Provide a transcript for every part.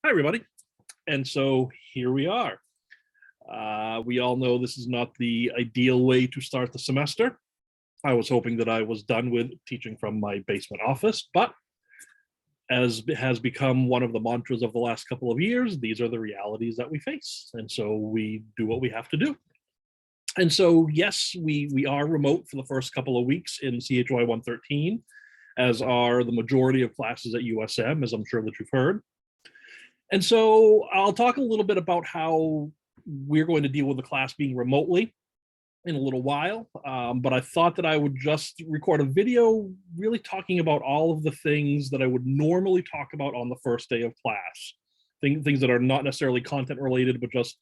Hi, everybody. And so here we are. We all know this is not the ideal way to start the semester. I was hoping that I was done with teaching from my basement office, but as has become one of the mantras of the last couple of years, these are the realities that we face. And so we do what we have to do. And so, yes, we are remote for the first couple of weeks in CHY 113, as are the majority of classes at USM, as I'm sure that you've heard. And so I'll talk a little bit about how we're going to deal with the class being remotely in a little while. But I thought that I would just record a video really talking about all of the things that I would normally talk about on the first day of class. Things that are not necessarily content related, but just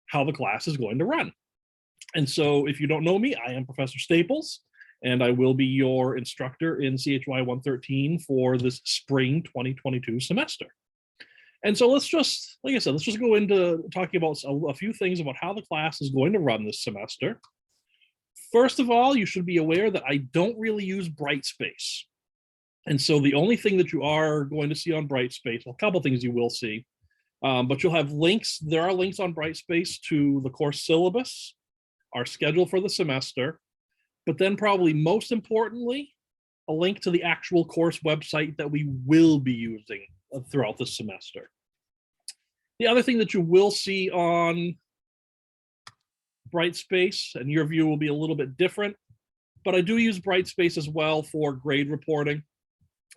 how the class is going to run. And so if you don't know me, I am Professor Staples, and I will be your instructor in CHY 113 for this spring 2022 semester. And so let's just, like I said, let's just go into talking about a few things about how the class is going to run this semester. First of all, you should be aware that I don't really use Brightspace. And so the only thing that you are going to see on Brightspace, well, a couple things you will see, but you'll have links. There are links on Brightspace to the course syllabus, our schedule for the semester, but then probably most importantly, a link to the actual course website that we will be using throughout the semester. The other thing that you will see on Brightspace, and your view will be a little bit different, but I do use Brightspace as well for grade reporting.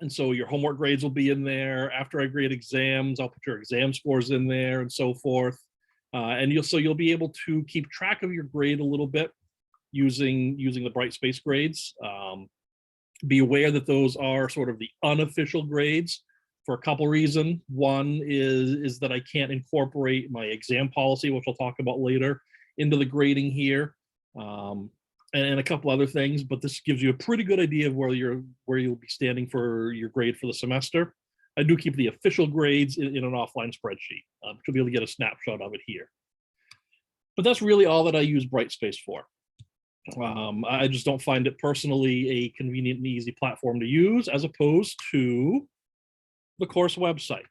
And so your homework grades will be in there. After I grade exams, I'll put your exam scores in there and so forth. And you'll be able to keep track of your grade a little bit using the Brightspace grades. Be aware that those are sort of the unofficial grades for a couple reasons. One is that I can't incorporate my exam policy, which I'll talk about later, into the grading here, and a couple other things. But this gives you a pretty good idea of where you'll be standing for your grade for the semester. I do keep the official grades in an offline spreadsheet. You'll be able to get a snapshot of it here. But that's really all that I use Brightspace for. I just don't find it personally a convenient and easy platform to use as opposed to the course website.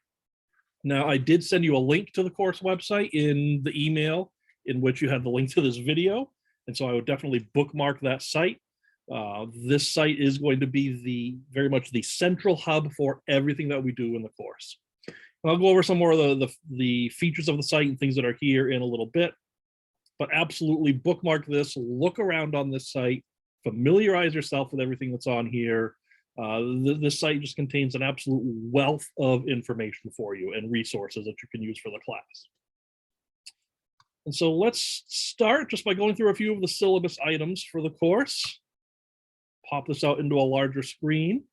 Now, I did send you a link to the course website in the email in which you had the link to this video. And so I would definitely bookmark that site. This site is going to be very much the central hub for everything that we do in the course. And I'll go over some more of the features of the site and things that are here in a little bit. But absolutely bookmark this, look around on this site, familiarize yourself with everything that's on here. This site just contains an absolute wealth of information for you and resources that you can use for the class. And so let's start just by going through a few of the syllabus items for the course. Pop this out into a larger screen.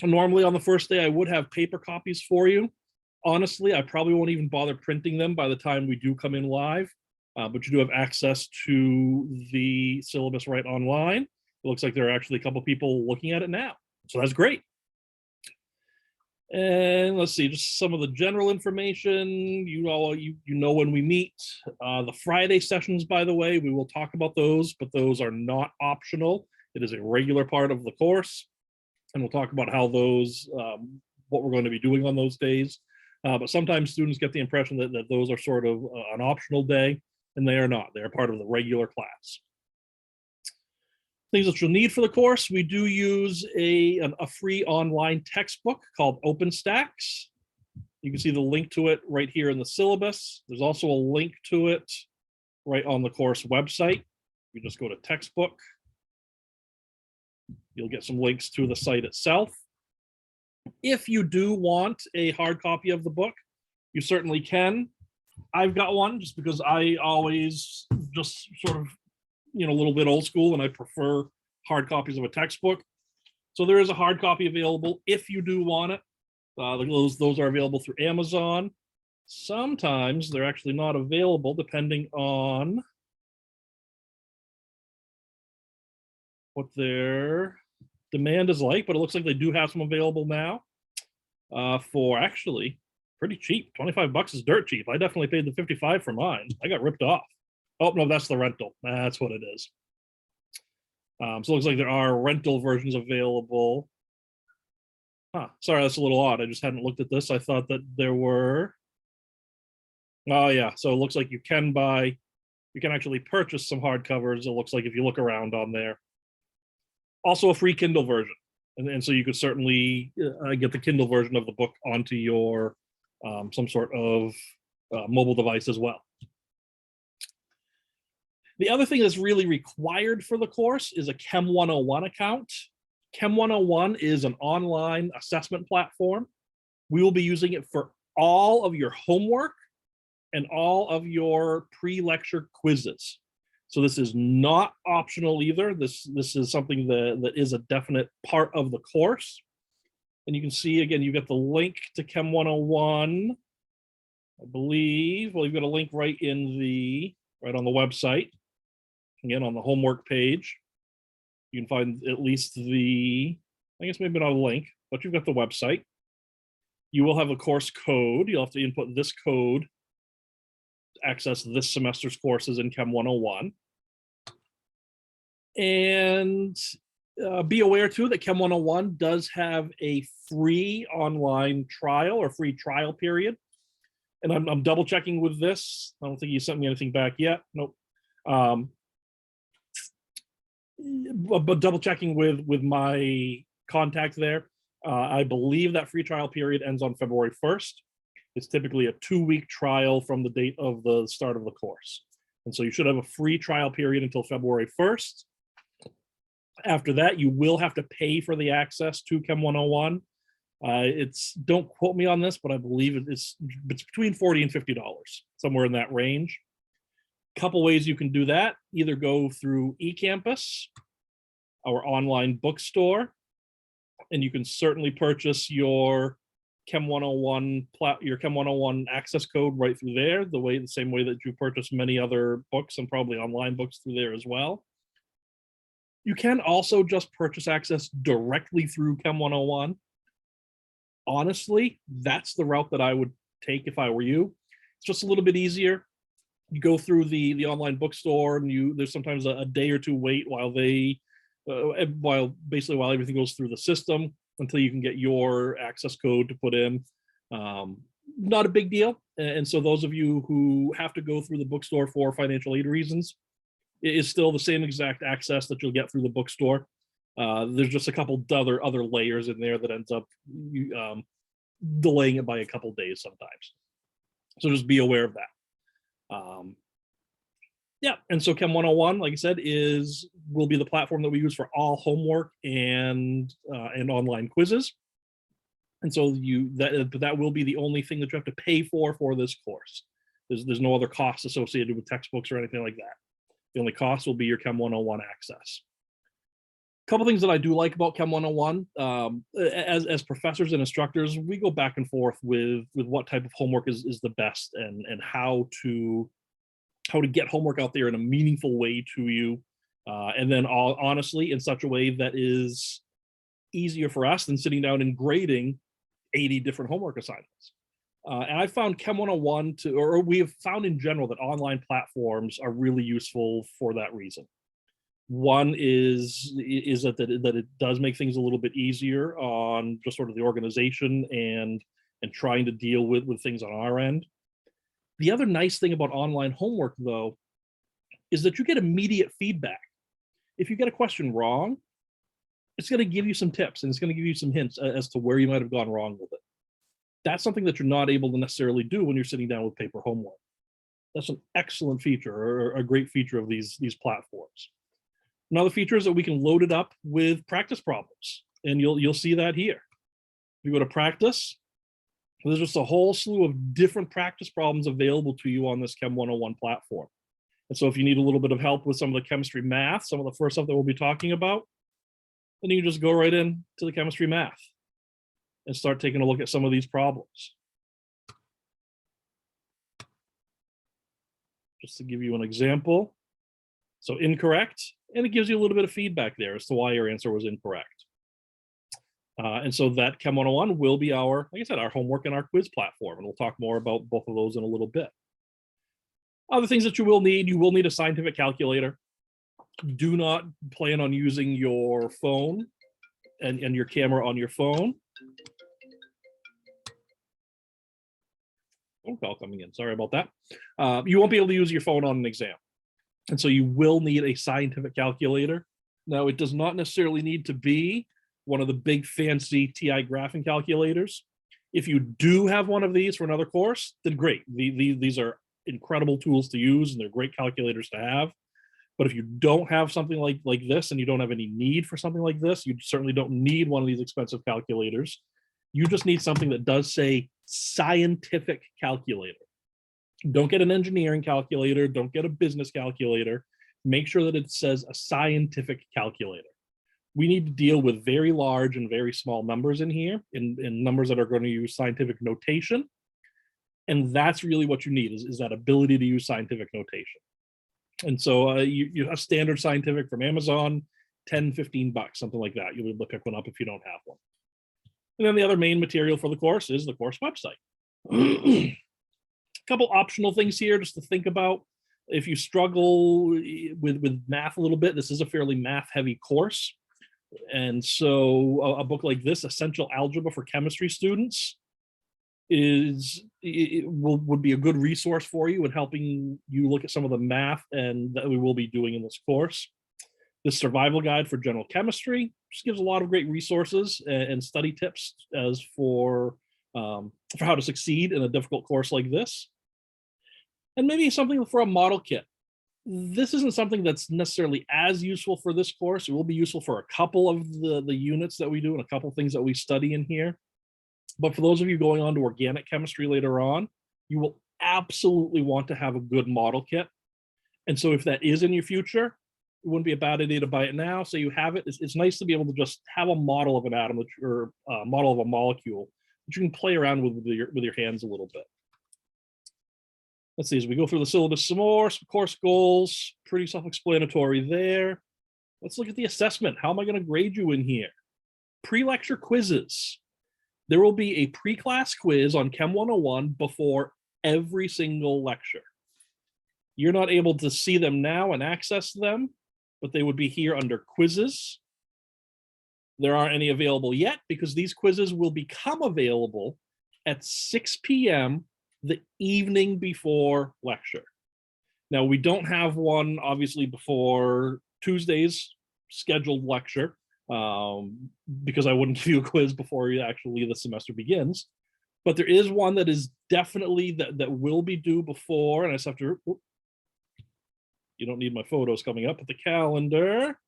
Normally on the first day, I would have paper copies for you. Honestly, I probably won't even bother printing them by the time we do come in live. But you do have access to the syllabus right online. It looks like there are actually a couple people looking at it now. So that's great. And let's see, just some of the general information. You know when we meet. The Friday sessions, by the way, we will talk about those, but those are not optional. It is a regular part of the course. And we'll talk about how those, what we're going to be doing on those days. But sometimes students get the impression that those are sort of an optional day. And they are not. They are part of the regular class. Things that you'll need for the course, we do use a free online textbook called OpenStax. You can see the link to it right here in the syllabus. There's also a link to it right on the course website. You just go to textbook. You'll get some links to the site itself. If you do want a hard copy of the book, you certainly can. I've got one just because I always just sort of, a little bit old school and I prefer hard copies of a textbook. So there is a hard copy available if you do want it. Those are available through Amazon. Sometimes they're actually not available depending on what their demand is like, but it looks like they do have some available now for actually pretty cheap. 25 bucks is dirt cheap. I definitely paid the 55 for mine. I got ripped off. Oh, no, that's the rental. That's what it is. So it looks like there are rental versions available. Huh, sorry, that's a little odd. I just hadn't looked at this. I thought that there were, oh yeah, so it looks like you can actually purchase some hardcovers. It looks like if you look around on there. Also a free Kindle version. And so you could certainly get the Kindle version of the book onto your some sort of mobile device as well. The other thing that's really required for the course is a Chem 101 account. Chem 101 is an online assessment platform. We will be using it for all of your homework and all of your pre-lecture quizzes. So this is not optional either. This is something that is a definite part of the course. And you can see, again, you get the link to Chem 101, I believe. Well, you've got a link right on the website. Again, on the homework page. You can find at least I guess maybe not a link, but you've got the website. You will have a course code. You'll have to input this code to access this semester's courses in Chem 101. And be aware too that Chem 101 does have a free online trial or free trial period. And I'm double checking with this. I don't think you sent me anything back yet. Nope. But double checking with my contact there, I believe that free trial period ends on February 1st. It's typically a 2-week trial from the date of the start of the course. And so you should have a free trial period until February 1st. After that, you will have to pay for the access to Chem 101. Don't quote me on this, but I believe it's between $40 and $50, somewhere in that range. Couple ways you can do that. Either go through eCampus, our online bookstore, and you can certainly purchase your Chem 101 access code right through there, the same way that you purchase many other books and probably online books through there as well. You can also just purchase access directly through Chem 101. Honestly, that's the route that I would take if I were you. It's just a little bit easier. You go through the online bookstore, and there's sometimes a day or two wait while everything goes through the system until you can get your access code to put in. Not a big deal. And so those of you who have to go through the bookstore for financial aid reasons, it is still the same exact access that you'll get through the bookstore. There's just a couple other layers in there that ends up delaying it by a couple days sometimes. So just be aware of that. Yeah, and so Chem 101, like I said, will be the platform that we use for all homework and online quizzes. And so that will be the only thing that you have to pay for this course. There's no other costs associated with textbooks or anything like that. The only cost will be your Chem 101 access. A couple things that I do like about Chem 101, as professors and instructors, we go back and forth with what type of homework is the best and how to get homework out there in a meaningful way to you, and then honestly in such a way that is easier for us than sitting down and grading 80 different homework assignments. And I found Chem 101 or we have found in general that online platforms are really useful for that reason. One is that it does make things a little bit easier on just sort of the organization and trying to deal with things on our end. The other nice thing about online homework, though, is that you get immediate feedback. If you get a question wrong, it's going to give you some tips and it's going to give you some hints as to where you might have gone wrong with it. That's something that you're not able to necessarily do when you're sitting down with paper homework. That's an excellent feature, or a great feature of these platforms. Another feature is that we can load it up with practice problems, and you'll see that here. You go to practice, there's just a whole slew of different practice problems available to you on this Chem 101 platform. And so if you need a little bit of help with some of the chemistry math, some of the first stuff that we'll be talking about, then you can just go right in to the chemistry math and start taking a look at some of these problems. Just to give you an example. So incorrect, and it gives you a little bit of feedback there as to why your answer was incorrect. And so that Chem 101 will be like I said, our homework and our quiz platform, and we'll talk more about both of those in a little bit. Other things that you will need a scientific calculator. Do not plan on using your phone and your camera on your phone. Phone call coming in. Sorry about that. You won't be able to use your phone on an exam. And so you will need a scientific calculator. Now, it does not necessarily need to be one of the big fancy TI graphing calculators. If you do have one of these for another course, then great. These are incredible tools to use, and they're great calculators to have. But if you don't have something like this, and you don't have any need for something like this, you certainly don't need one of these expensive calculators. You just need something that does say scientific calculator. Don't get an engineering calculator. Don't get a business calculator. Make sure that it says a scientific calculator. We need to deal with very large and very small numbers in here, in numbers that are going to use scientific notation. And that's really what you need is that ability to use scientific notation. And so you have standard scientific from Amazon, 10, 15 bucks, something like that. You'll be able to pick one up if you don't have one. And then the other main material for the course is the course website. A couple optional things here just to think about. If you struggle with math a little bit, this is a fairly math-heavy course. And so a book like this, Essential Algebra for Chemistry Students, would be a good resource for you in helping you look at some of the math and that we will be doing in this course. The Survival Guide for General Chemistry just gives a lot of great resources and study tips as for how to succeed in a difficult course like this. And maybe something for a model kit. This isn't something that's necessarily as useful for this course. It will be useful for a couple of the units that we do and a couple of things that we study in here. But for those of you going on to organic chemistry later on, you will absolutely want to have a good model kit. And so if that is in your future, it wouldn't be a bad idea to buy it now. So you have it. It's nice to be able to just have a model of an atom or a model of a molecule that you can play around with your hands a little bit. Let's see, as we go through the syllabus some more, some course goals, pretty self-explanatory there. Let's look at the assessment. How am I going to grade you in here? Pre-lecture quizzes. There will be a pre-class quiz on Chem 101 before every single lecture. You're not able to see them now and access them, but they would be here under quizzes. There aren't any available yet because these quizzes will become available at 6 p.m. the evening before lecture. Now, we don't have one, obviously, before Tuesday's scheduled lecture, because I wouldn't give you a quiz before actually the semester begins. But there is one that is definitely that will be due before, and I just have to, you don't need my photos coming up, but the calendar.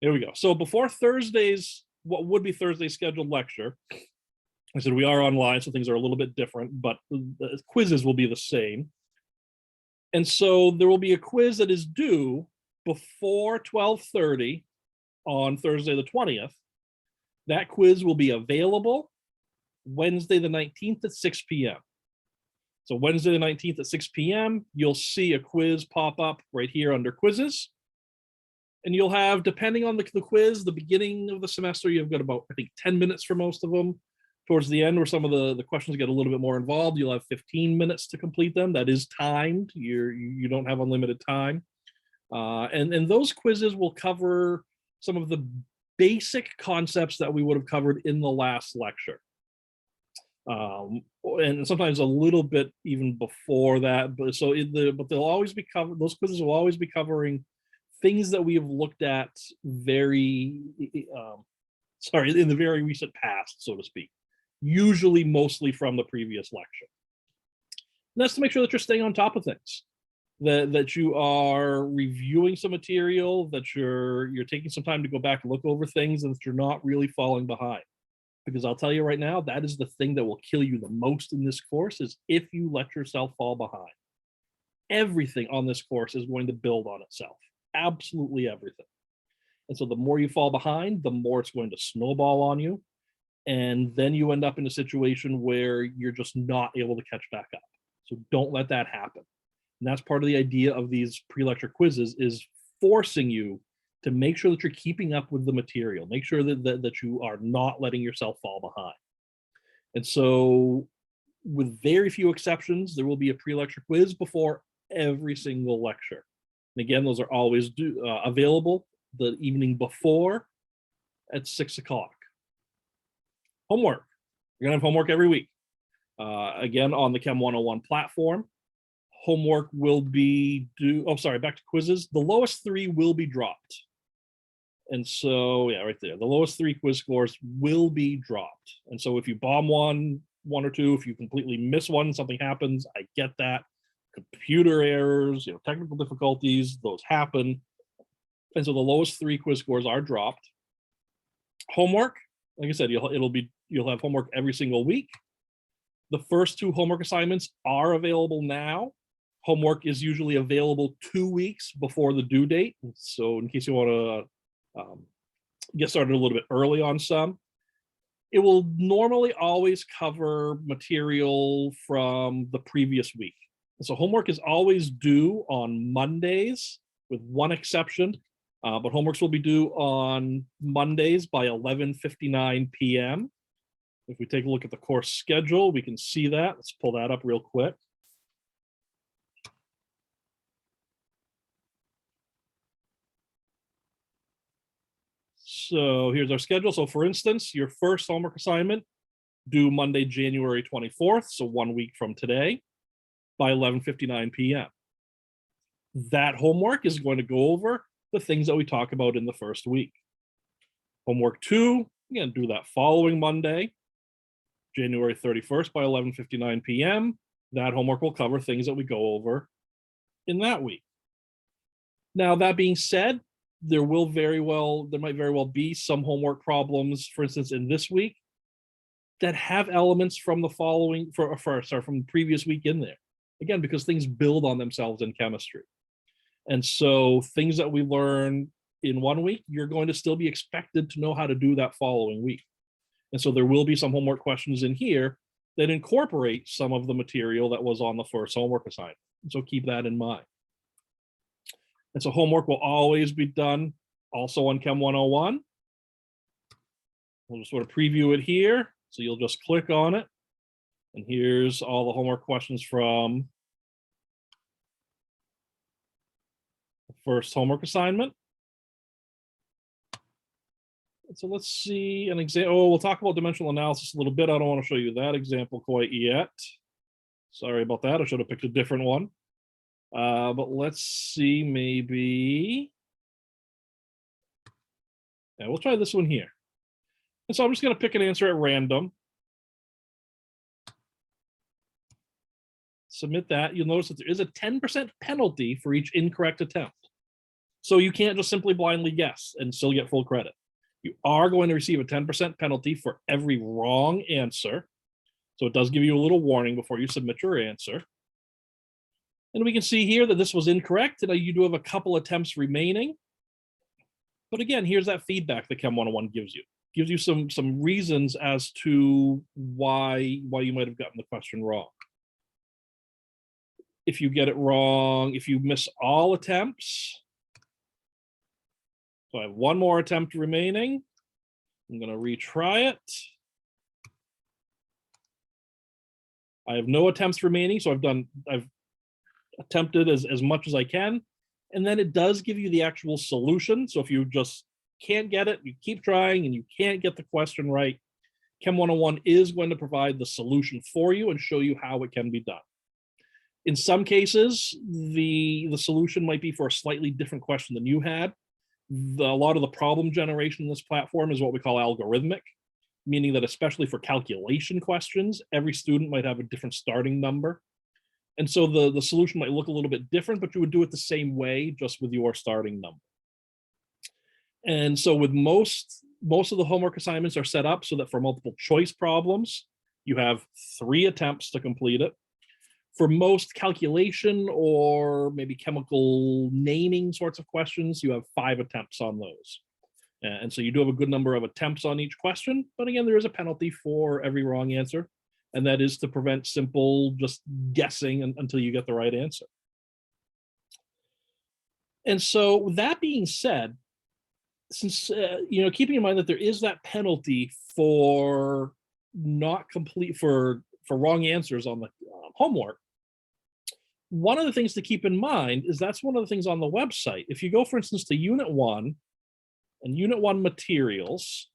There we go. So before Thursday's, what would be Thursday's scheduled lecture, I said we are online, so things are a little bit different, but the quizzes will be the same. And so there will be a quiz that is due before 12:30 on Thursday the 20th. That quiz will be available Wednesday the 19th at 6 p.m. So Wednesday the 19th at 6 p.m., you'll see a quiz pop up right here under quizzes. And you'll have, depending on the quiz, the beginning of the semester, you've got about, I think, 10 minutes for most of them. Towards the end, where some of the questions get a little bit more involved, you'll have 15 minutes to complete them. That is timed. You don't have unlimited time. And those quizzes will cover some of the basic concepts that we would have covered in the last lecture. And sometimes a little bit even before that. But they'll always be covered. Those quizzes will always be covering things that we have looked at in the very recent past, so to speak. Usually mostly from the previous lecture. And that's to make sure that you're staying on top of things, that you are reviewing some material, that you're taking some time to go back and look over things, and that you're not really falling behind. Because I'll tell you right now, that is the thing that will kill you the most in this course, is if you let yourself fall behind. Everything on this course is going to build on itself. Absolutely everything. And so the more you fall behind, the more it's going to snowball on you. And then you end up in a situation where you're just not able to catch back up. So don't let that happen. And that's part of the idea of these pre-lecture quizzes, is forcing you to make sure that you're keeping up with the material. Make sure that you are not letting yourself fall behind. And so with very few exceptions, there will be a pre-lecture quiz before every single lecture. And again, those are always available the evening before at 6 o'clock. Homework. You're going to have homework every week. Again, on the Chem 101 platform. Homework will be due, oh, sorry, back to quizzes. The lowest 3 will be dropped. And so, yeah, right there. The lowest 3 quiz scores will be dropped. And so if you bomb one or two, if you completely miss one, something happens, I get that. Computer errors, technical difficulties, those happen. And so the lowest 3 quiz scores are dropped. Homework, like I said, you'll have homework every single week. The first 2 homework assignments are available now. Homework is usually available 2 weeks before the due date. So in case you want to get started a little bit early on some, it will normally always cover material from the previous week. And so homework is always due on Mondays, with one exception, but homeworks will be due on Mondays by 11:59 p.m. If we take a look at the course schedule, we can see that. Let's pull that up real quick. So here's our schedule. So for instance, your first homework assignment due Monday, January 24th, so 1 week from today, by 11:59 p.m. That homework is going to go over the things that we talk about in the first week. Homework 2, again, do that following Monday, January 31st by 11:59 p.m. That homework will cover things that we go over in that week. Now, that being said, there might very well be some homework problems, for instance, in this week, that have elements from the from the previous week in there. Again, because things build on themselves in chemistry. And so things that we learn in 1 week, you're going to still be expected to know how to do that following week. And so there will be some homework questions in here that incorporate some of the material that was on the first homework assignment. So keep that in mind. And so homework will always be done also on Chem 101. We'll just sort of preview it here. So you'll just click on it. And here's all the homework questions from the first homework assignment. So let's see an example. Oh, we'll talk about dimensional analysis a little bit. I don't want to show you that example quite yet. Sorry about that. I should have picked a different one. But let's see, maybe. Yeah, we'll try this one here. And so I'm just going to pick an answer at random. Submit that. You'll notice that there is a 10% penalty for each incorrect attempt. So you can't just simply blindly guess and still get full credit. You are going to receive a 10% penalty for every wrong answer. So it does give you a little warning before you submit your answer. And we can see here that this was incorrect, and you do have a couple attempts remaining. But again, here's that feedback that Chem 101 gives you. Gives you some reasons as to why you might have gotten the question wrong. If you get it wrong, if you miss all attempts, so I have one more attempt remaining. I'm going to retry it. I have no attempts remaining, so I've attempted as much as I can. And then it does give you the actual solution. So if you just can't get it, you keep trying and you can't get the question right, Chem 101 is going to provide the solution for you and show you how it can be done. In some cases, the solution might be for a slightly different question than you had. A lot of the problem generation in this platform is what we call algorithmic, meaning that especially for calculation questions, every student might have a different starting number. And so the solution might look a little bit different, but you would do it the same way, just with your starting number. And so with most of the homework assignments are set up so that for multiple choice problems, you have 3 attempts to complete it. For most calculation or maybe chemical naming sorts of questions, you have 5 attempts on those. And so you do have a good number of attempts on each question, but again, there is a penalty for every wrong answer, and that is to prevent simple just guessing until you get the right answer. And so that being said, since, keeping in mind that there is that penalty for for wrong answers on the homework, one of the things to keep in mind is that's one of the things on the website. If you go, for instance, to Unit 1 and Unit 1 materials,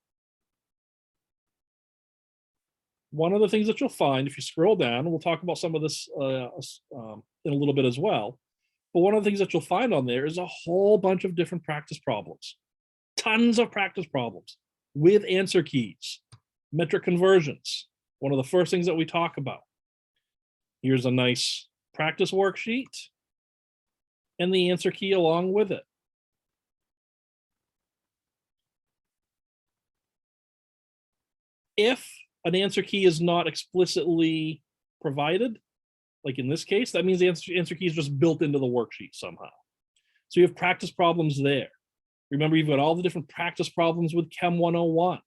one of the things that you'll find if you scroll down, and we'll talk about some of this in a little bit as well, but one of the things that you'll find on there is a whole bunch of different practice problems, tons of practice problems with answer keys, metric conversions, one of the first things that we talk about. Here's a nice practice worksheet and the answer key along with it. If an answer key is not explicitly provided, like in this case, that means the answer key is just built into the worksheet somehow. So you have practice problems there. Remember, you've got all the different practice problems with Chem 101.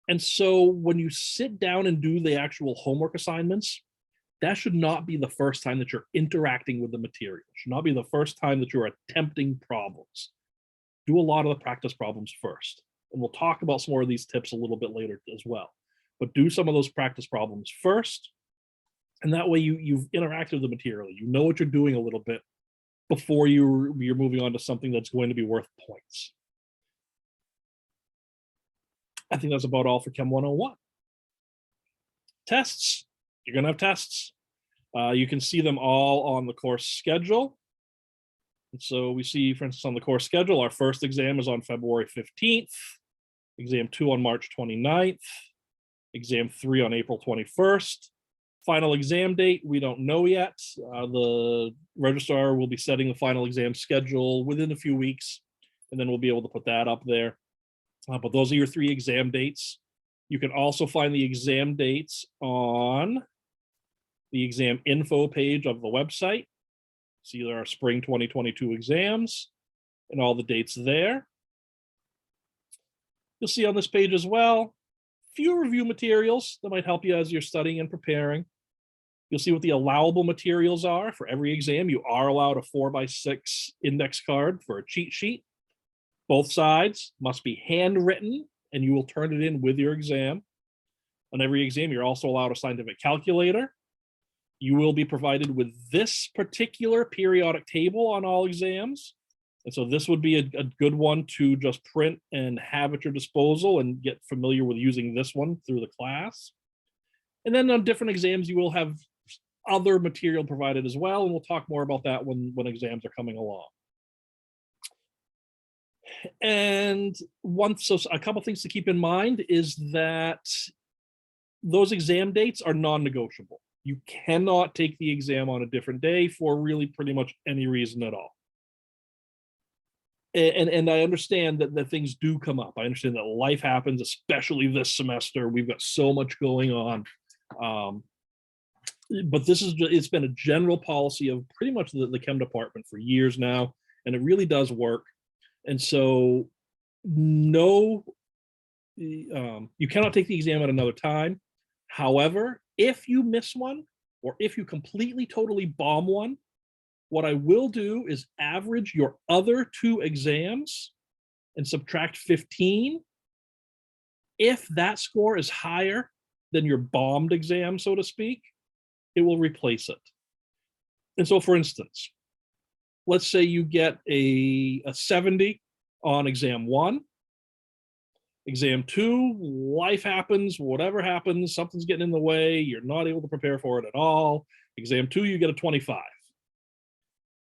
And so when you sit down and do the actual homework assignments, that should not be the first time that you're interacting with the material. It should not be the first time that you're attempting problems. Do a lot of the practice problems first. And we'll talk about some more of these tips a little bit later as well. But do some of those practice problems first. And that way you've interacted with the material. You know what you're doing a little bit before you're moving on to something that's going to be worth points. I think that's about all for Chem 101. Tests. You're going to have tests. You can see them all on the course schedule. And so we see, for instance, on the course schedule, our first exam is on February 15th, exam 2 on March 29th, exam 3 on April 21st. Final exam date, we don't know yet. The registrar will be setting the final exam schedule within a few weeks, and then we'll be able to put that up there. But those are your 3 exam dates. You can also find the exam dates on the exam info page of the website. See, there are spring 2022 exams and all the dates there. You'll see on this page as well, few review materials that might help you as you're studying and preparing. You'll see what the allowable materials are for every exam. You are allowed a 4x6 index card for a cheat sheet. Both sides must be handwritten, and you will turn it in with your exam. On every exam, you're also allowed a scientific calculator. You will be provided with this particular periodic table on all exams. And so this would be a good one to just print and have at your disposal and get familiar with using this one through the class. And then on different exams, you will have other material provided as well. And we'll talk more about that when exams are coming along. And so a couple things to keep in mind is that those exam dates are non-negotiable. You cannot take the exam on a different day for really pretty much any reason at all. And I understand that things do come up. I understand that life happens, especially this semester. We've got so much going on. But it's been a general policy of pretty much the Chem department for years now, and it really does work. And so no, you cannot take the exam at another time. However, if you miss one, or if you completely, totally bomb one, what I will do is average your other 2 exams and subtract 15. If that score is higher than your bombed exam, so to speak, it will replace it. And so, for instance, let's say you get a 70 on exam 1. Exam 2, life happens, whatever happens, something's getting in the way, you're not able to prepare for it at all. Exam 2, you get a 25.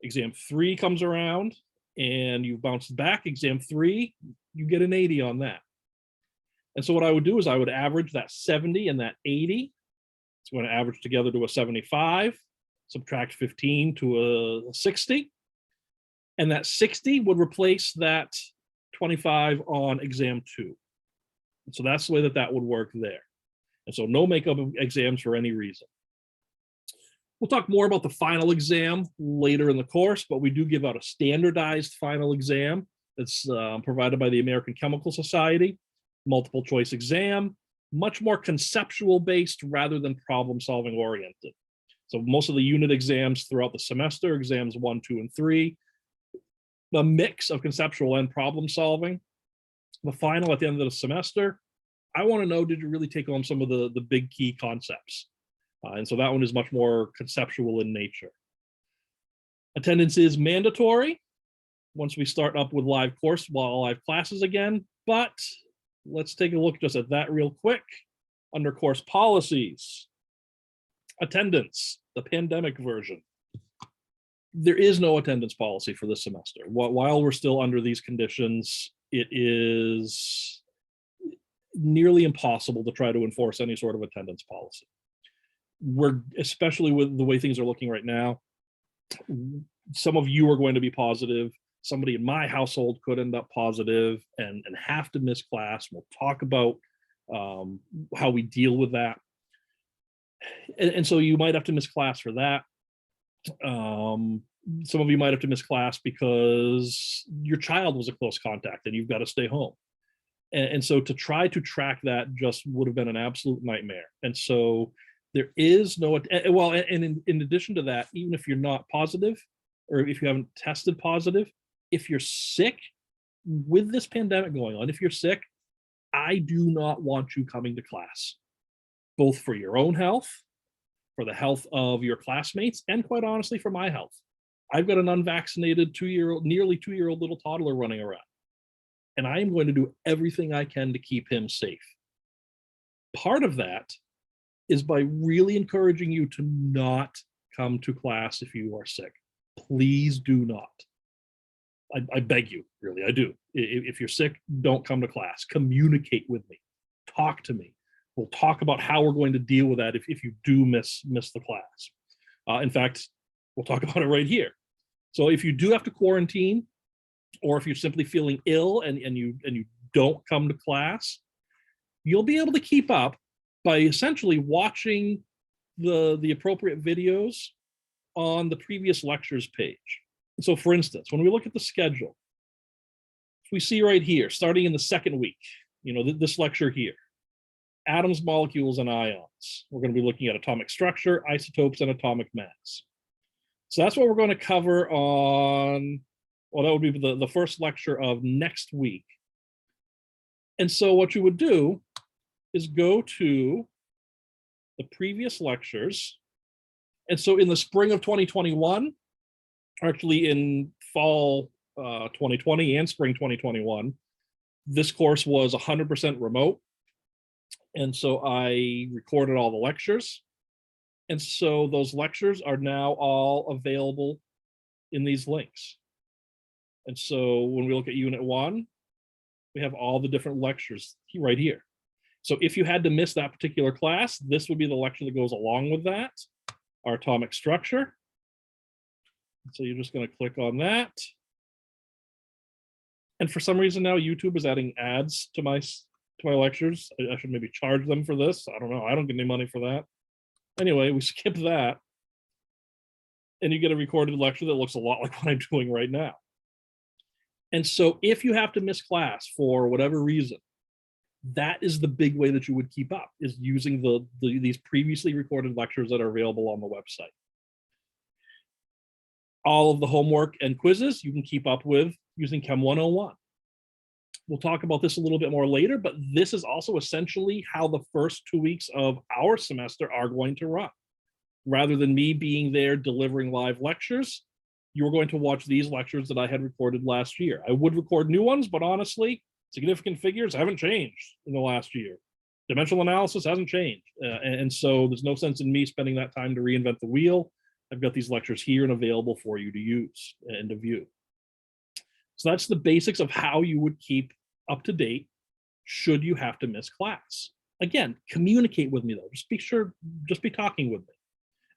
Exam 3 comes around and you've bounced back. Exam 3, you get an 80 on that. And so what I would do is I would average that 70 and that 80. It's going to average together to a 75, subtract 15 to a 60. And that 60 would replace that 25 on exam 2. And so that's the way that would work there. And so no makeup exams for any reason. We'll talk more about the final exam later in the course, but we do give out a standardized final exam that's provided by the American Chemical Society, multiple choice exam, much more conceptual based rather than problem solving oriented. So most of the unit exams throughout the semester, exams 1, 2, and 3, a mix of conceptual and problem solving. The final at the end of the semester, I want to know, did you really take on some of the big key concepts? And so that one is much more conceptual in nature. Attendance is mandatory once we start up with live classes again, but let's take a look just at that real quick. Under course policies, attendance, the pandemic version. There is no attendance policy for this semester. While we're still under these conditions, it is nearly impossible to try to enforce any sort of attendance policy. We're, especially with the way things are looking right now, some of you are going to be positive. Somebody in my household could end up positive and have to miss class. We'll talk about how we deal with that. And so you might have to miss class for that. Some of you might have to miss class because your child was a close contact and you've got to stay home. And so to try to track that just would have been an absolute nightmare. And so there is no, well, and in addition to that, even if you're not positive, or if you haven't tested positive, if you're sick with this pandemic going on, if you're sick, I do not want you coming to class, both for your own health, for the health of your classmates, and quite honestly, for my health. I've got an unvaccinated nearly two-year-old little toddler running around, and I am going to do everything I can to keep him safe. Part of that is by really encouraging you to not come to class if you are sick. Please do not. I beg you, really, I do. If you're sick, don't come to class. Communicate with me. Talk to me. We'll talk about how we're going to deal with that if you do miss the class. In fact, we'll talk about it right here. So if you do have to quarantine, or if you're simply feeling ill and you don't come to class, you'll be able to keep up by essentially watching the appropriate videos on the previous lectures page. So for instance, when we look at the schedule, we see right here, starting in the second week, this lecture here, atoms, molecules, and ions. We're going to be looking at atomic structure, isotopes, and atomic mass. So that's what we're going to cover on, well, that would be the first lecture of next week. And so what you would do is go to the previous lectures. And so in the spring of 2021, actually in fall 2020 and spring 2021, this course was 100% remote. And so I recorded all the lectures. And so those lectures are now all available in these links. And so when we look at Unit 1, we have all the different lectures right here. So if you had to miss that particular class, this would be the lecture that goes along with that, our atomic structure. So you're just going to click on that. And for some reason now YouTube is adding ads to my lectures. I should maybe charge them for this. I don't know. I don't get any money for that. Anyway, we skip that. And you get a recorded lecture that looks a lot like what I'm doing right now. And so if you have to miss class for whatever reason, that is the big way that you would keep up, is using these previously recorded lectures that are available on the website. All of the homework and quizzes you can keep up with using Chem 101. We'll talk about this a little bit more later, but this is also essentially how the first 2 weeks of our semester are going to run. Rather than me being there delivering live lectures, you're going to watch these lectures that I had recorded last year. I would record new ones, but honestly, significant figures haven't changed in the last year. Dimensional analysis hasn't changed. And so there's no sense in me spending that time to reinvent the wheel. I've got these lectures here and available for you to use and to view. So that's the basics of how you would keep up to date should you have to miss class. Again, communicate with me though. Just be talking with me,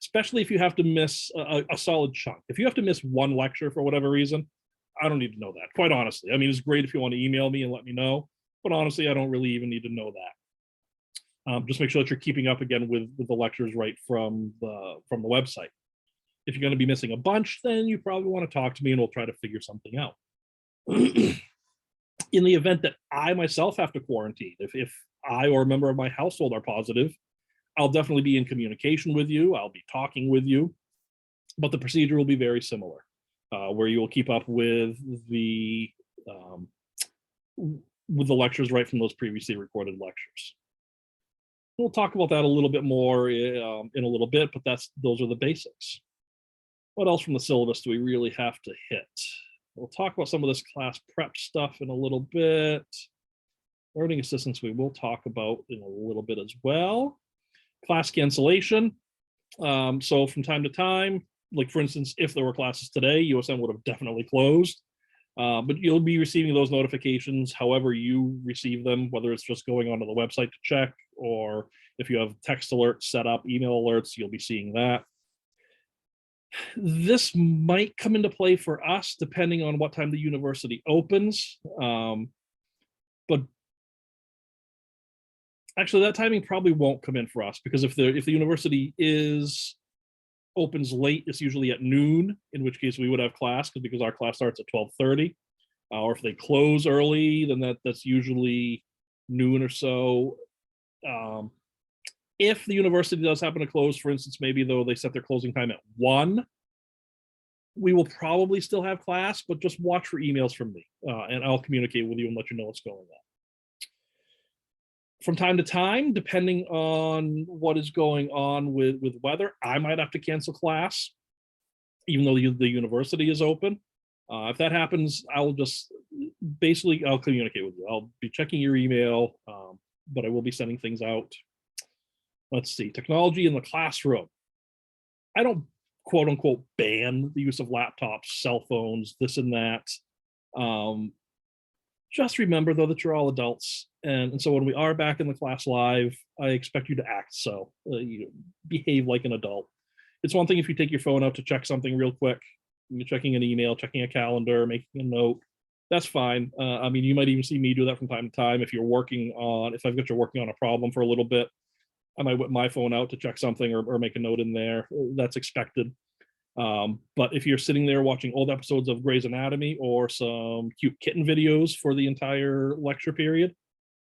especially if you have to miss a solid chunk. If you have to miss one lecture for whatever reason, I don't need to know that, quite honestly. I mean, it's great if you want to email me and let me know, but honestly, I don't really even need to know that. Just make sure that you're keeping up again with the lectures right from the website. If you're going to be missing a bunch, then you probably want to talk to me and we'll try to figure something out. In the event that I myself have to quarantine, if I or a member of my household are positive, I'll definitely be in communication with you. I'll be talking with you, but the procedure will be very similar, where you will keep up with the lectures right from those previously recorded lectures. We'll talk about that a little bit more in a little bit, but those are the basics. What else from the syllabus do we really have to hit? We'll talk about some of this class prep stuff in a little bit. Learning assistance we will talk about in a little bit as well. Class cancellation. So from time to time, like for instance, if there were classes today, USM would have definitely closed. But you'll be receiving those notifications however you receive them, whether it's just going onto the website to check, or if you have text alerts set up, email alerts, you'll be seeing that. This might come into play for us depending on what time the university opens. But actually that timing probably won't come in for us, because if the university opens late, it's usually at noon, in which case we would have class because our class starts at 12:30. Or if they close early, then that's usually noon or so. If the university does happen to close, for instance, maybe though they set their closing time at 1, we will probably still have class, but just watch for emails from me, and I'll communicate with you and let you know what's going on. From time to time, depending on what is going on with weather, I might have to cancel class, even though the university is open. If that happens, I'll communicate with you. I'll be checking your email, but I will be sending things out. Let's see, technology in the classroom. I don't quote unquote ban the use of laptops, cell phones, this and that. Just remember though that you're all adults, and so when we are back in the class live, I expect you to act so. You behave like an adult. It's one thing if you take your phone out to check something real quick, you're checking an email, checking a calendar, making a note. That's fine. I mean, you might even see me do that from time to time. If I've got you working on a problem for a little bit, I might whip my phone out to check something or make a note in there. That's expected. But if you're sitting there watching old episodes of Grey's Anatomy or some cute kitten videos for the entire lecture period,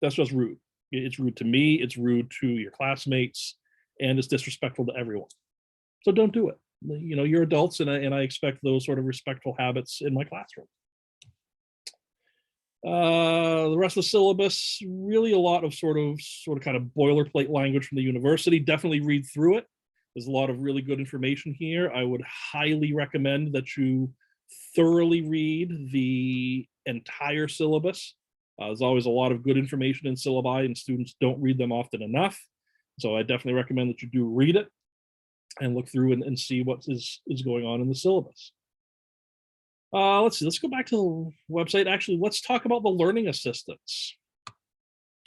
that's just rude. It's rude to me, it's rude to your classmates, and it's disrespectful to everyone. So don't do it. You know, you're adults, and I expect those sort of respectful habits in my classroom. The rest of the syllabus, really a lot of sort of kind of boilerplate language from the university. Definitely read through it. There's a lot of really good information here. I would highly recommend that you thoroughly read the entire syllabus. There's always a lot of good information in syllabi, and students don't read them often enough. So I definitely recommend that you do read it and look through and see what is going on in the syllabus. Let's see, let's go back to the website. Actually, let's talk about the learning assistants.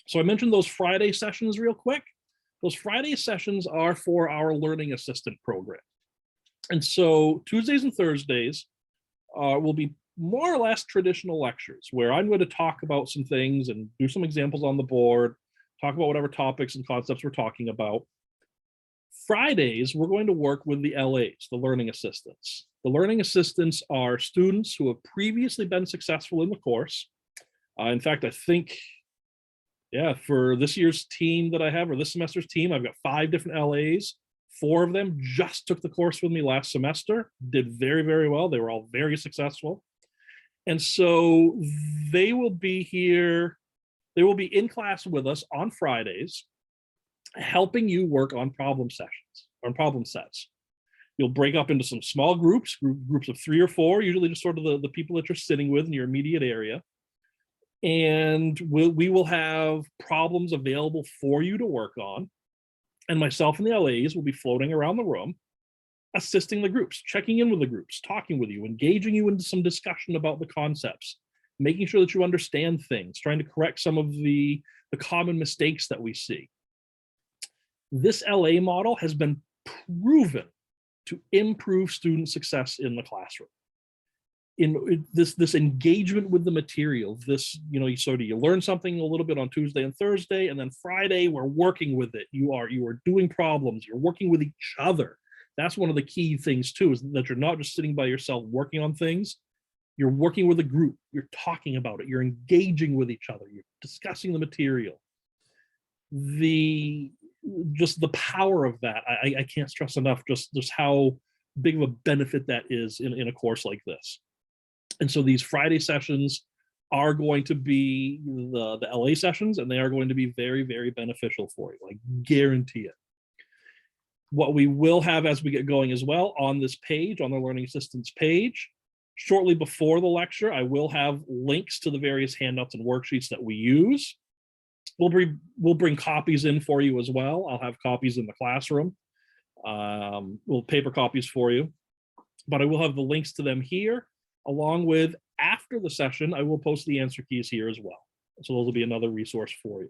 So I mentioned those Friday sessions real quick. Those Friday sessions are for our learning assistant program. And so Tuesdays and Thursdays will be more or less traditional lectures where I'm going to talk about some things and do some examples on the board, talk about whatever topics and concepts we're talking about. Fridays, we're going to work with the LAs, the learning assistants. The learning assistants are students who have previously been successful in the course. In fact, I think, yeah, for this year's team that I have, or this semester's team, I've got 5 different LAs. 4 of them just took the course with me last semester, did very, very well. They were all very successful. And so they will be here, they will be in class with us on Fridays, helping you work on problem sessions, on problem sets. You'll break up into some small groups of 3 or 4, usually just sort of the people that you're sitting with in your immediate area. And we will have problems available for you to work on. And myself and the LAs will be floating around the room, assisting the groups, checking in with the groups, talking with you, engaging you into some discussion about the concepts, making sure that you understand things, trying to correct some of the common mistakes that we see. This LA model has been proven to improve student success in the classroom. In this engagement with the material, this, you learn something a little bit on Tuesday and Thursday, and then Friday we're working with it. You are doing problems, you're working with each other. That's one of the key things too, is that you're not just sitting by yourself working on things. You're working with a group, you're talking about it, you're engaging with each other, you're discussing the material. Just the power of that, I can't stress enough just how big of a benefit that is in a course like this. And so these Friday sessions are going to be the LA sessions, and they are going to be very, very beneficial for you. I guarantee it. What we will have as we get going as well on this page, on the Learning Assistance page, shortly before the lecture, I will have links to the various handouts and worksheets that we use. We'll bring copies in for you as well. I'll have copies in the classroom. We'll paper copies for you, but I will have the links to them here, along with, after the session, I will post the answer keys here as well. So those will be another resource for you.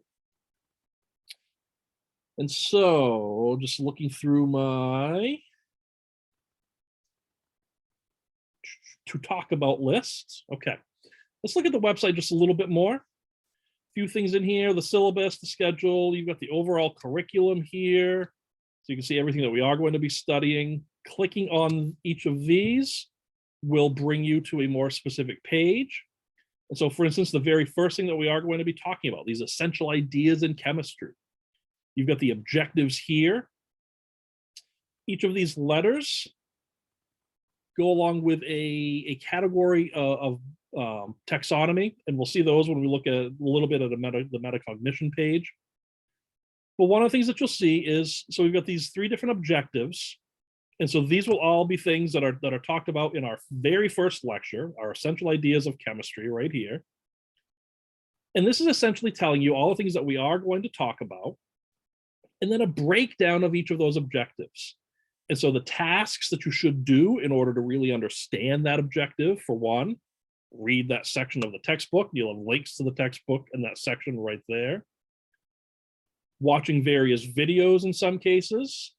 And so just looking through my to talk about lists. Okay, let's look at the website just a little bit more. A few things in here, the syllabus, the schedule, you've got the overall curriculum here. So you can see everything that we are going to be studying. Clicking on each of these will bring you to a more specific page. And so, for instance, the very first thing that we are going to be talking about, these essential ideas in chemistry. You've got the objectives here. Each of these letters go along with a category of taxonomy, and we'll see those when we look at a little bit at the metacognition page. But one of the things that you'll see is, so we've got these 3 different objectives. And so these will all be things that are talked about in our very first lecture, our essential ideas of chemistry right here. And this is essentially telling you all the things that we are going to talk about, and then a breakdown of each of those objectives. And so the tasks that you should do in order to really understand that objective, for one, read that section of the textbook. You'll have links to the textbook in that section right there. Watching various videos in some cases.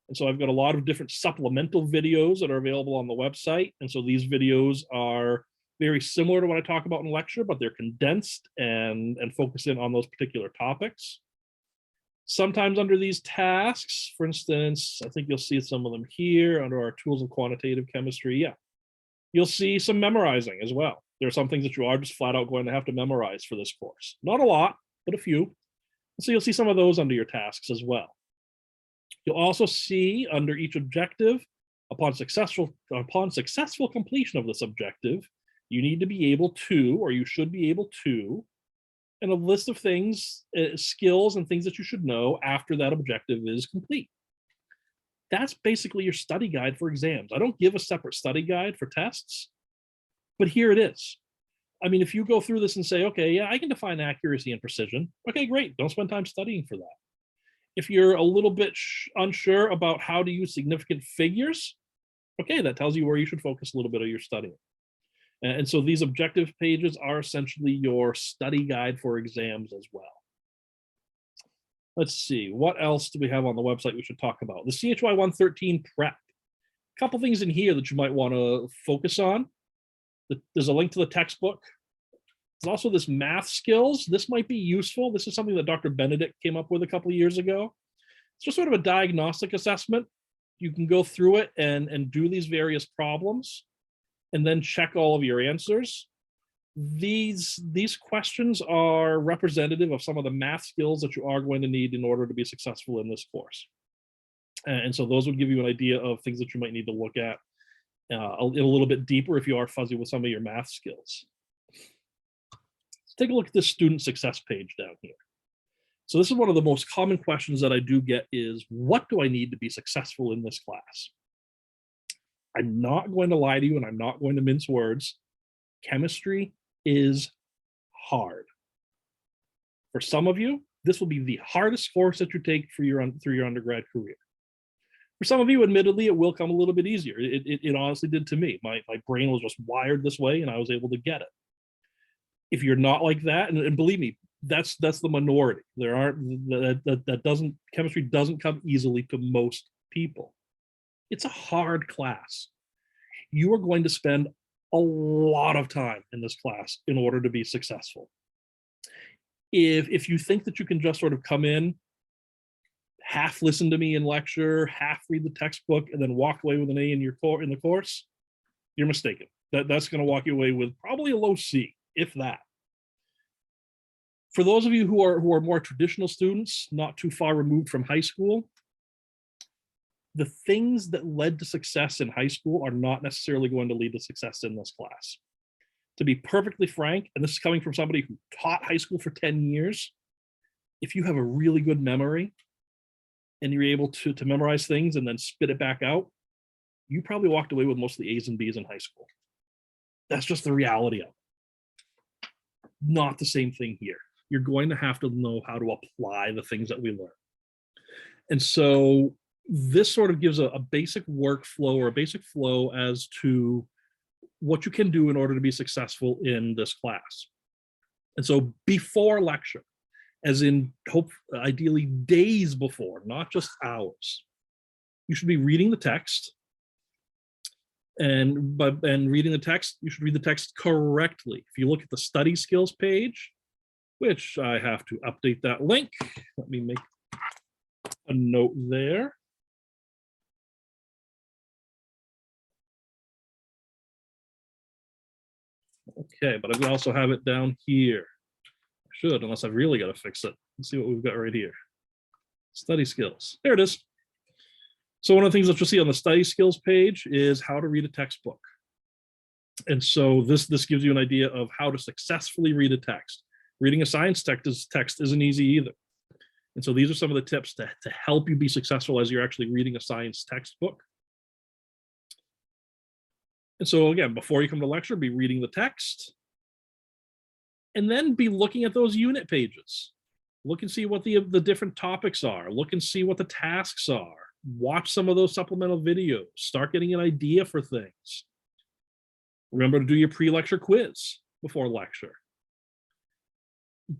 And so I've got a lot of different supplemental videos that are available on the website. And so these videos are very similar to what I talk about in lecture, but they're condensed and focus in on those particular topics. Sometimes under these tasks, for instance, I think you'll see some of them here under our tools of quantitative chemistry. Yeah, you'll see some memorizing as well. There are some things that you are just flat out going to have to memorize for this course. Not a lot, but a few. So you'll see some of those under your tasks as well. You'll also see under each objective, upon successful completion of this objective, you need to be able to, or you should be able to, and a list of things, skills and things that you should know after that objective is complete. That's basically your study guide for exams. I don't give a separate study guide for tests, but here it is. I mean, if you go through this and say, okay, yeah, I can define accuracy and precision. Okay, great. Don't spend time studying for that. If you're a little bit unsure about how to use significant figures, okay, that tells you where you should focus a little bit of your studying. And so these objective pages are essentially your study guide for exams as well. Let's see, what else do we have on the website we should talk about? The CHY 113 prep. A couple things in here that you might want to focus on. There's a link to the textbook. There's also this math skills. This might be useful. This is something that Dr. Benedict came up with a couple of years ago. It's just sort of a diagnostic assessment. You can go through it and do these various problems and then check all of your answers. These questions are representative of some of the math skills that you are going to need in order to be successful in this course. And so those would give you an idea of things that you might need to look at a little bit deeper if you are fuzzy with some of your math skills. Let's take a look at this student success page down here. So this is one of the most common questions that I do get is, what do I need to be successful in this class? I'm not going to lie to you and I'm not going to mince words. Chemistry is hard. For some of you, this will be the hardest course that you take through your undergrad career. For some of you, admittedly, it will come a little bit easier. It honestly did to me. My brain was just wired this way and I was able to get it. If you're not like that, and believe me, that's the minority. There aren't, chemistry doesn't come easily to most people. It's a hard class. You are going to spend a lot of time in this class in order to be successful. If you think that you can just sort of come in, half listen to me in lecture, half read the textbook, and then walk away with an A in the course, you're mistaken. That's going to walk you away with probably a low C, if that. For those of you who are more traditional students, not too far removed from high school, the things that led to success in high school are not necessarily going to lead to success in this class. To be perfectly frank, and this is coming from somebody who taught high school for 10 years, if you have a really good memory and you're able to memorize things and then spit it back out, you probably walked away with most of the A's and B's in high school. That's just the reality of it. Not the same thing here. you're going to have to know how to apply the things that we learn. And so this sort of gives a basic workflow or a basic flow as to what you can do in order to be successful in this class. And so before lecture, as in ideally days before, not just hours, you should be reading the text. And reading the text, you should read the text correctly. If you look at the study skills page, which I have to update that link, let me make a note there. Okay, but I also have it down here. I should, unless I've really got to fix it. Let's see what we've got right here. Study skills. There it is. So one of the things that you'll see on the study skills page is how to read a textbook. And so this gives you an idea of how to successfully read a text. Reading a science text isn't easy either. And so these are some of the tips to help you be successful as you're actually reading a science textbook. And so again, before you come to lecture, be reading the text, and then be looking at those unit pages. Look and see what the different topics are. Look and see what the tasks are. Watch some of those supplemental videos. Start getting an idea for things. Remember to do your pre-lecture quiz before lecture.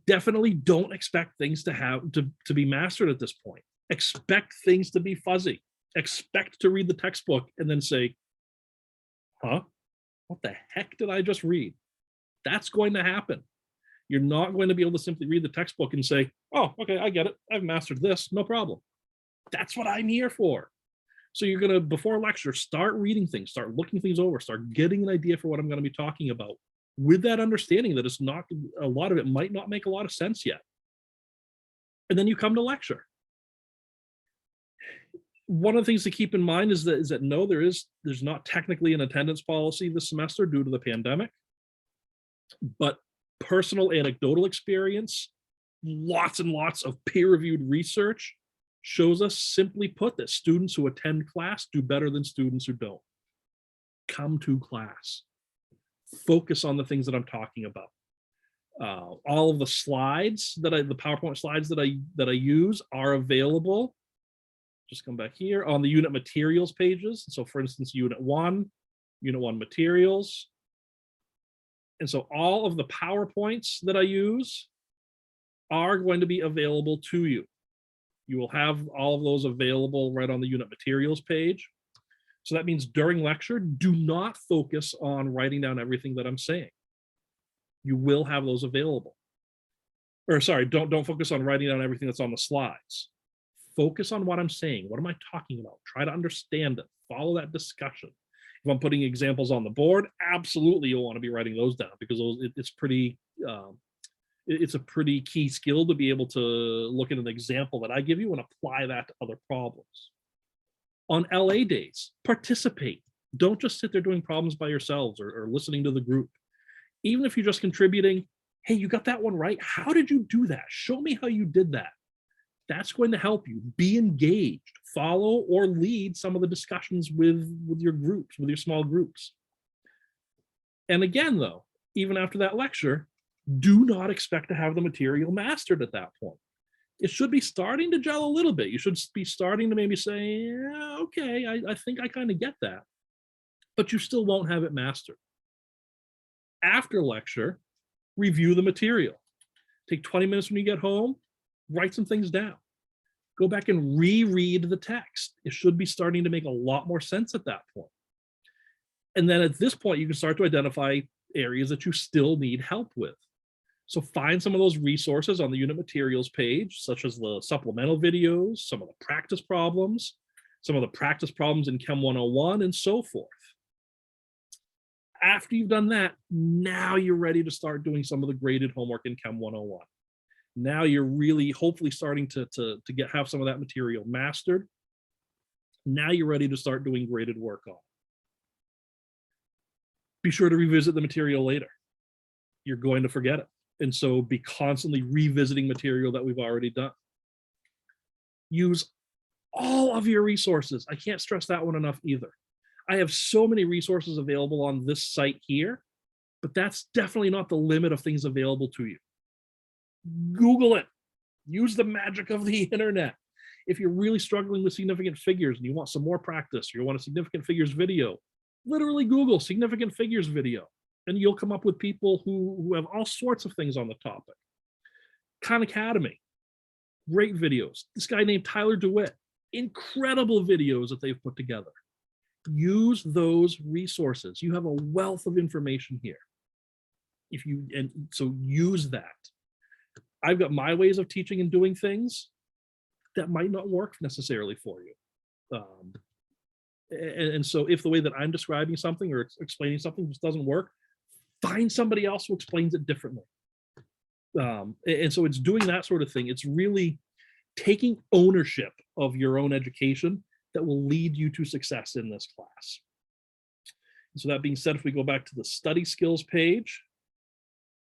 Definitely don't expect things to be mastered at this point. Expect things to be fuzzy. Expect to read the textbook and then say, huh? What the heck did I just read? That's going to happen. You're not going to be able to simply read the textbook and say, oh, okay, I get it. I've mastered this, no problem. That's what I'm here for. So you're going to, before lecture, start reading things, start looking things over, start getting an idea for what I'm going to be talking about, with that understanding that it's not, a lot of it might not make a lot of sense yet. And then you come to lecture. One of the things to keep in mind is that no, there's not technically an attendance policy this semester due to the pandemic, but personal anecdotal experience, lots and lots of peer-reviewed research shows us, simply put, that students who attend class do better than students who don't. Come to class. Focus on the things that I'm talking about. All of the slides the PowerPoint slides that I use are available. Just come back here on the unit materials pages. So for instance, unit one materials. And so all of the PowerPoints that I use are going to be available to you. You will have all of those available right on the unit materials page. So that means during lecture, do not focus on writing down everything that I'm saying. You will have those available. Or sorry, don't focus on writing down everything that's on the slides. Focus on what I'm saying. What am I talking about? Try to understand it. Follow that discussion. If I'm putting examples on the board, absolutely you'll want to be writing those down, because it's a pretty key skill to be able to look at an example that I give you and apply that to other problems. On LA days, participate. Don't just sit there doing problems by yourselves or listening to the group. Even if you're just contributing, hey, you got that one right. How did you do that? Show me how you did that. That's going to help you. Be engaged. Follow or lead some of the discussions with your groups, with your small groups. And again, though, even after that lecture, do not expect to have the material mastered at that point. It should be starting to gel a little bit. You should be starting to maybe say, yeah, okay, I think I kind of get that, but you still won't have it mastered. After lecture, review the material. Take 20 minutes when you get home, write some things down. Go back and reread the text. It should be starting to make a lot more sense at that point. And then at this point, you can start to identify areas that you still need help with. So find some of those resources on the unit materials page, such as the supplemental videos, some of the practice problems, some of the practice problems in Chem 101, and so forth. After you've done that, now you're ready to start doing some of the graded homework in Chem 101. Now you're really hopefully starting to have some of that material mastered. Now you're ready to start doing graded work on. Be sure to revisit the material later. You're going to forget it. And so be constantly revisiting material that we've already done. Use all of your resources. I can't stress that one enough either. I have so many resources available on this site here, but that's definitely not the limit of things available to you. Google it. Use the magic of the internet. If you're really struggling with significant figures and you want some more practice, you want a significant figures video, literally Google significant figures video, and you'll come up with people who have all sorts of things on the topic. Khan Academy, great videos. This guy named Tyler DeWitt, incredible videos that they've put together. Use those resources. You have a wealth of information here. So use that. I've got my ways of teaching and doing things that might not work necessarily for you. And so if the way that I'm describing something or explaining something just doesn't work, find somebody else who explains it differently. And so it's doing that sort of thing. It's really taking ownership of your own education that will lead you to success in this class. And so that being said, if we go back to the study skills page,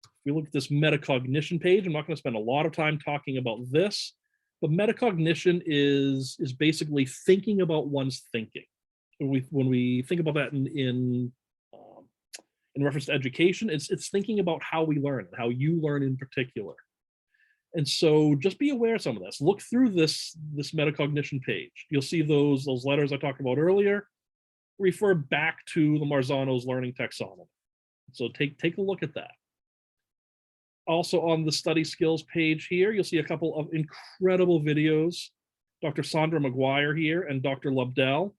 if we look at this metacognition page, I'm not going to spend a lot of time talking about this, but metacognition is basically thinking about one's thinking. When we think about that in reference to education, it's thinking about how we learn, how you learn in particular. And so just be aware of some of this. Look through this metacognition page. You'll see those letters I talked about earlier refer back to the Marzano's learning taxonomy. So take a look at that. Also on the study skills page here, you'll see a couple of incredible videos. Dr. Sandra McGuire here and Dr. Lobdell.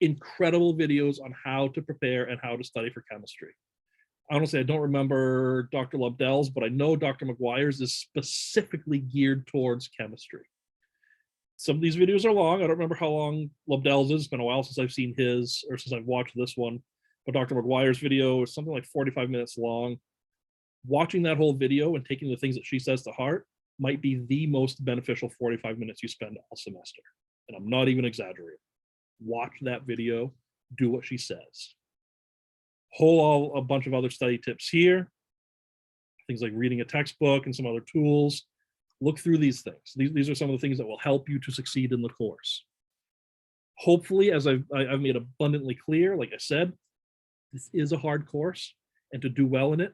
Incredible videos on how to prepare and how to study for chemistry. Honestly, I don't remember Dr. Lobdell's, but I know Dr. McGuire's is specifically geared towards chemistry. Some of these videos are long. I don't remember how long Lobdell's is. It's been a while since I've seen his or since I've watched this one. But Dr. McGuire's video is something like 45 minutes long. Watching that whole video and taking the things that she says to heart might be the most beneficial 45 minutes you spend all semester. And I'm not even exaggerating. Watch that video, do what she says. A bunch of other study tips here. Things like reading a textbook and some other tools. Look through these things. These are some of the things that will help you to succeed in the course. Hopefully, as I've made abundantly clear, like I said, this is a hard course, and to do well in it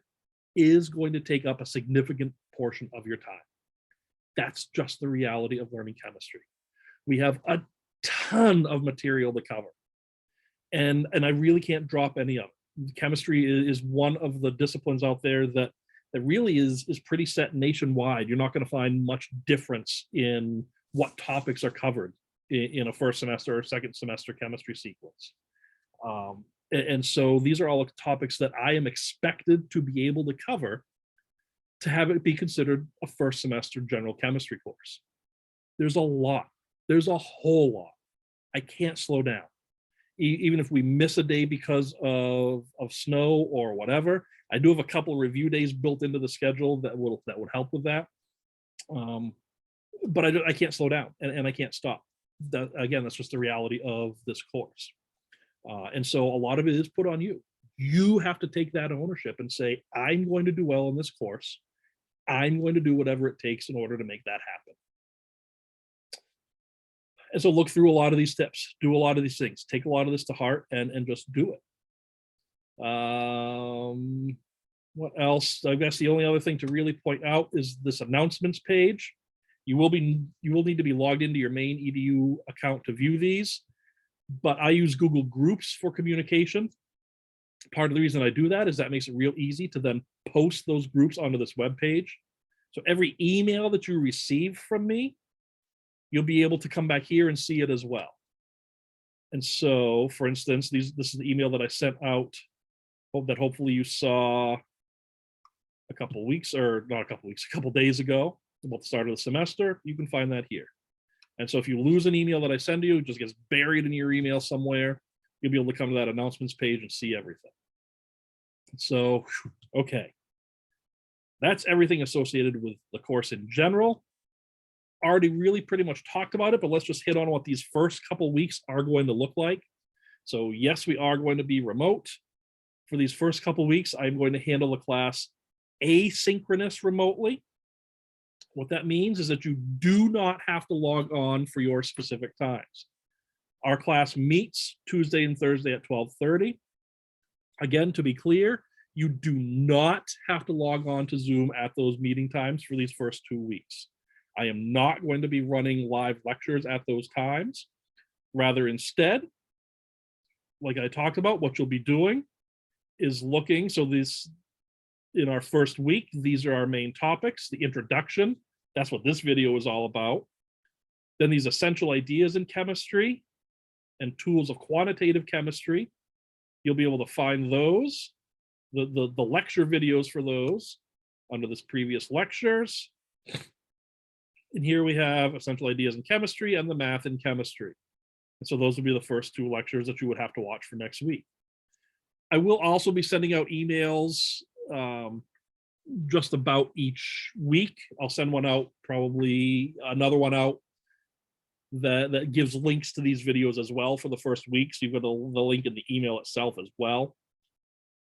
is going to take up a significant portion of your time. That's just the reality of learning chemistry. We have a ton of material to cover, and I really can't drop any of it. Chemistry is one of the disciplines out there that really is pretty set nationwide. You're not going to find much difference in what topics are covered in a first semester or second semester chemistry sequence. And so these are all topics that I am expected to be able to cover to have it be considered a first semester general chemistry course. There's a lot. There's a whole lot. I can't slow down. Even if we miss a day because of snow or whatever, I do have a couple review days built into the schedule that would help with that. But I can't slow down and I can't stop. Again, that's just the reality of this course. And so a lot of it is put on you. You have to take that ownership and say, I'm going to do well in this course. I'm going to do whatever it takes in order to make that happen. And so look through a lot of these tips, do a lot of these things, take a lot of this to heart and just do it. What else? I guess the only other thing to really point out is this announcements page. You will need to be logged into your main EDU account to view these, but I use Google Groups for communication. Part of the reason I do that is that makes it real easy to then post those groups onto this web page. So every email that you receive from me, you'll be able to come back here and see it as well. And so, for instance, this is the email that I sent out that hopefully you saw a couple days ago about the start of the semester. You can find that here. And so if you lose an email that I send you, it just gets buried in your email somewhere, you'll be able to come to that announcements page and see everything. So, okay. That's everything associated with the course in general. Already really pretty much talked about it, but let's just hit on what these first couple weeks are going to look like. So yes, we are going to be remote. For these first couple weeks, I'm going to handle the class asynchronous remotely. What that means is that you do not have to log on for your specific times. Our class meets Tuesday and Thursday at 12:30. Again, to be clear, You do not have to log on to Zoom at those meeting times for these first 2 weeks. I am not going to be running live lectures at those times. Rather, instead, like I talked about, what you'll be doing is looking. So this, in our first week, these are our main topics, the introduction. That's what this video is all about. Then these essential ideas in chemistry and tools of quantitative chemistry. You'll be able to find those, the lecture videos for those under this previous lectures. And here we have essential ideas in chemistry and the math in chemistry. And so those would be the first 2 lectures that you would have to watch for next week. I will also be sending out emails just about each week. I'll send one out, probably another one out that gives links to these videos as well for the first week. So you've got the link in the email itself as well.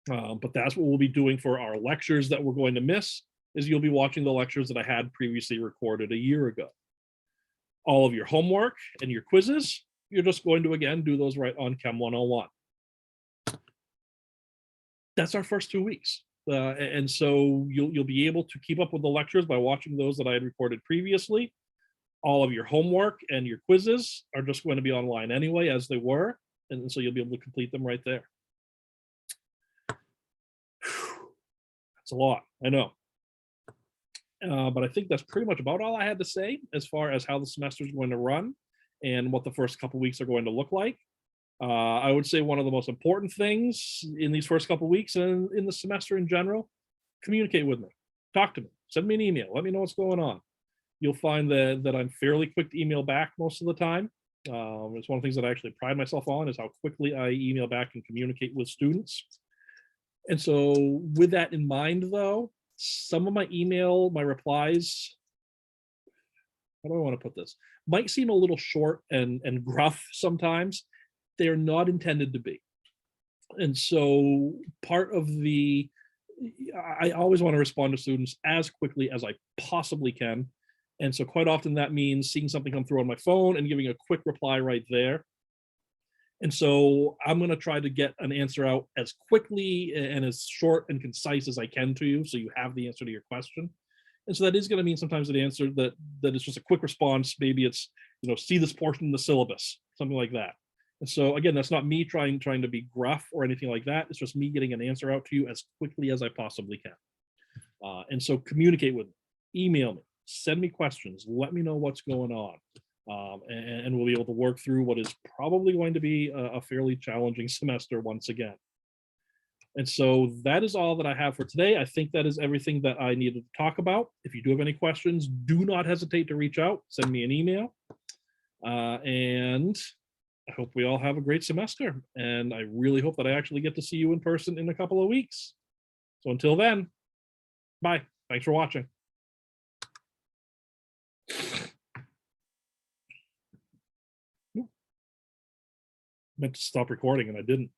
But that's what we'll be doing for our lectures that we're going to miss, is you'll be watching the lectures that I had previously recorded a year ago. All of your homework and your quizzes, you're just going to, again, do those right on Chem 101. That's our first 2 weeks. And so you'll be able to keep up with the lectures by watching those that I had recorded previously. All of your homework and your quizzes are just going to be online anyway, as they were. And so you'll be able to complete them right there. That's a lot, I know. But I think that's pretty much about all I had to say as far as how the semester is going to run and what the first couple weeks are going to look like. I would say one of the most important things in these first couple weeks and in the semester in general, communicate with me, talk to me, send me an email, let me know what's going on. You'll find that I'm fairly quick to email back most of the time. It's one of the things that I actually pride myself on, is how quickly I email back and communicate with students. And so with that in mind, though, some of my replies, how do I want to put this, might seem a little short and gruff sometimes. They're not intended to be. And so part of I always want to respond to students as quickly as I possibly can. And so quite often that means seeing something come through on my phone and giving a quick reply right there. And so I'm going to try to get an answer out as quickly and as short and concise as I can to you, so you have the answer to your question. And so that is going to mean sometimes an answer that is just a quick response. Maybe it's, see this portion in the syllabus, something like that. And so again, that's not me trying to be gruff or anything like that. It's just me getting an answer out to you as quickly as I possibly can. And so communicate with me, email me, send me questions, let me know what's going on. And we'll be able to work through what is probably going to be a fairly challenging semester once again. And so that is all that I have for today. I think that is everything that I needed to talk about. If you do have any questions, do not hesitate to reach out, send me an email. And I hope we all have a great semester. And I really hope that I actually get to see you in person in a couple of weeks. So until then, bye. Thanks for watching. Meant to stop recording and I didn't.